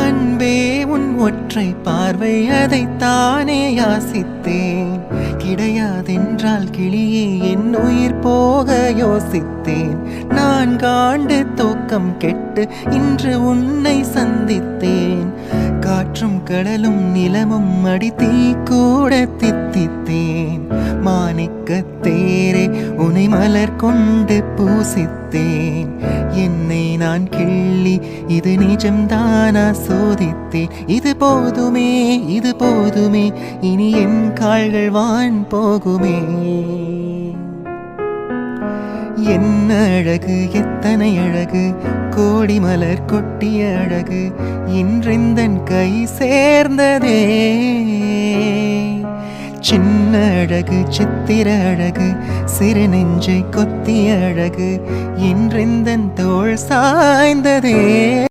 அன்பே உன் ஒற்றை பார்வை அதைத்தானே யாசித்தேன். கிடையாதென்றால் கிளியே என் உயிர் போக யோசித்தேன். நான் காண்டு தூக்கம் கெட்டு இன்று உன்னை சந்தித்தேன். காற்றும் கடலும் நிலமும் அடித்தீ கூட தித்தித்தேன். மாணிக்கத் தேரே உனை மலர் கொண்டு பூசித்தேன். என்னை நான் கிள்ளி இது நிஜம்தானா சோதித்தேன். இது போதுமே இது போதுமே இனி என் கால்கள் வான் போகுமே. என்ன அழகு எத்தனை அழகு கோடி மலர் கொட்டிய அழகு இன்றெந்தன் கை சேர்ந்ததே. சின்ன அழகு சித்திர அழகு சிறு நெஞ்சை கொத்திய அழகு இன்றெந்தன் தோள் சாய்ந்ததே.